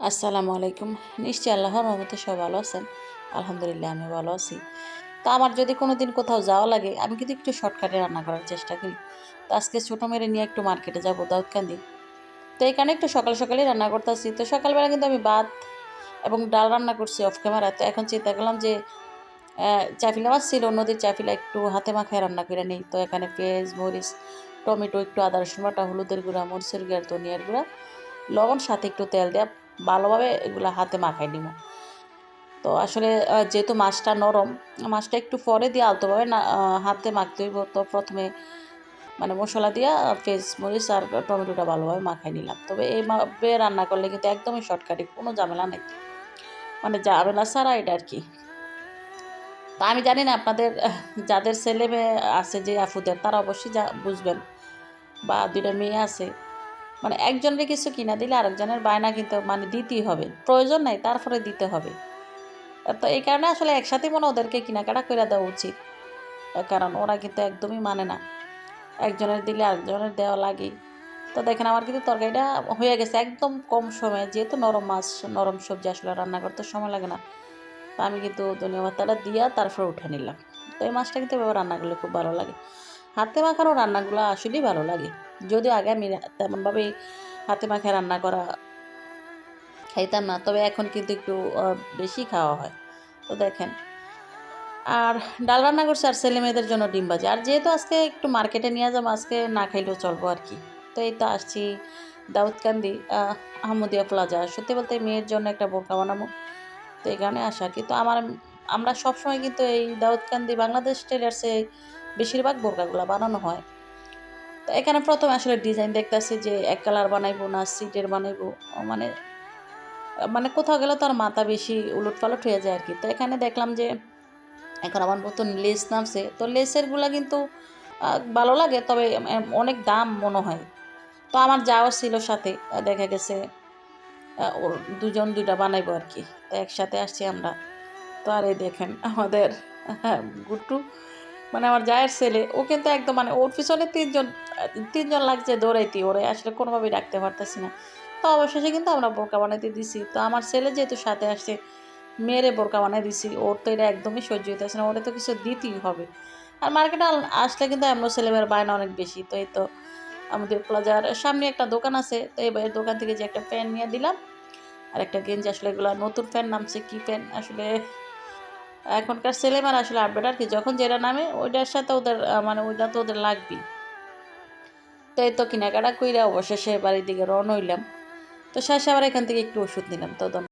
আসসালামু আলাইকুম। নিশ্চয়ই আল্লাহর রহমতে সবাই ভালো আছেন। আলহামদুলিল্লাহ আমি ভালো আছি। তো আমার যদি কোনোদিন কোথাও যাওয়া লাগে আমি কিন্তু একটু শর্টকাটে রান্না করার চেষ্টা করি। তো আজকে ছোট মেয়েরে নিয়ে একটু মার্কেটে যাবো দাউদকান্দি। তো এখানে একটু সকাল সকালই রান্না করতেছি। তো সকালবেলা কিন্তু আমি ভাত এবং ডাল রান্না করছি অফ ক্যামেরা। তো এখন চিন্তা করলাম যে চাপিলা মাছ ছিল, নদীর চাপিলা একটু হাতে মাখায় রান্না করে নেই। তো এখানে পেঁয়াজ, মরিচ, টমেটো, একটু আদা রসুন বাটা, হলুদের গুঁড়া, মরিচের গুঁড়া, ধনিয়ার গুঁড়া, লবণ, সাথে একটু তেল দিয়ে ভালোভাবে এগুলা হাতে মাখাই নিব। তো আসলে যেহেতু মাছটা নরম, মাছটা একটু পরে দিয়ে আলতোভাবে না হাতে মাখতে হইব। তো প্রথমে মানে মসলা দিয়া পেঁয়াজ, মরিচ আর টমেটোটা ভালোভাবে মাখাই নিলাম। তবে এইভাবে রান্না করলে কিন্তু একদমই শর্টকাটে, কোনো ঝামেলা নেই। মানে ঝামেলা ছাড়া এটা আরকি। তা আমি জানি না আপনাদের যাদের ছেলে মেয়ে আছে যে আপুদের, তারা অবশ্যই বুঝবেন, বা ২ টা মেয়ে আছে। মানে একজনের কিছু কিনা দিলে আরেকজনের বায়না কিন্তু মানে দিতেই হবে। প্রয়োজন নাই, তারপরে দিতে হবে। তো এই কারণে আসলে একসাথেই মনে হয় ওদেরকে কেনাকাটা কইরা দেওয়া উচিত। কারণ ওরা কিন্তু একদমই মানে না। একজনের দিলে আরেকজনের দেওয়া লাগেই। তো দেখেন আমার কিন্তু তরকারিটা হয়ে গেছে একদম কম সময়ে। যেহেতু নরম মাছ, নরম সবজি আসলে রান্না করতে সময় লাগে না। তো আমি কিন্তু ধনিয়া পাতাটা দিয়া তারপরে উঠে নিলাম। তো এই মাছটা কিন্তু এভাবে রান্না করলে খুব ভালো লাগে। হাতে মাখানো রান্নাগুলো আসলেই ভালো লাগে। যদিও আগে আমি তেমনভাবে হাতে মাখায় রান্না করা খাইতাম না। তবে এখন কিন্তু একটু বেশি খাওয়া হয়। তো দেখেন, আর ডাল রান্না করছি আর ছেলেমেয়েদের জন্য ডিম ভাজি। আর যেহেতু আজকে একটু মার্কেটে নিয়ে যাবো, আজকে না খাইলেও চলবো আরকি। তো এই তো আসছি দাউদকান্দি আহমদিয়া প্লাজা। সত্যি বলতে মেয়ের জন্য একটা বোরকা বানাবো। তো এই কারণে আসা আরকি। তো আমরা সবসময় কিন্তু এই দাউদকান্দি বাংলাদেশ টেলার্সে বেশিরভাগ বোরকাগুলা বানানো হয়। তো এখানে ১ম আসলে ডিজাইন দেখতাছি যে এক কালার বানাইবো না সিটের বানাইবো। মানে মানে কোথাও গেলে তো আর মাথা বেশি উলটপালট হয়ে যায় আরকি। তো এখানে দেখলাম যে এখন আমার নতুন লেস নামছে। তো লেসের গুলা কিন্তু আ ভালো লাগে, তবে অনেক দাম মনে হয়। তো আমার যাও ছিল সাথে। দেখা গেছে ওর ২ জন ২ টা বানাইবো আরকি। তো একসাথে আসছি আমরা। তো আর এই দেখেন আমাদের গুড্ডু, মানে আমার জায়ের ছেলে, ও কিন্তু একদম মানে ওর পিছনে ৩ জন লাগছে দৌড়াইতে। ওরে আসলে কোনোভাবেই রাখতে পারতেছি না। তো অবশেষে কিন্তু আমরা বোরকা বানাইতে দিছি। তো আমার ছেলে যেহেতু সাথে আসছে, মেয়েরে বোরকা বানাই দিছি। ওর তো এটা একদমই সহ্য হইতেছে না। ওরে তো কিছু দিতেই হবে। আর মার্কেটে আসলে কিন্তু এমন ছেলেমেয়ের বায়না অনেক বেশি। তো এই তো আমাদের প্লাজার সামনে একটা দোকান আছে। তো এই ভাইয়ের দোকান থেকে যে একটা প্যান্ট নিয়ে দিলাম। আর একটা গেঞ্জি, আসলে এগুলা নতুন প্যান্ট নামছে। কি প্যান্ট আসলে এখনকার ছেলেমেয়েরা আসলে আপডেট আরকি। যখন যেটা নামে ওইটার সাথে ওদের মানে ওইটা তো ওদের লাগবেই। তো এই তো কেনাকাটা কইরা অবশেষে বাড়ির দিকে রওনা হইলাম। তো শেষে আবার এখান থেকে একটু ওষুধ নিলাম। তো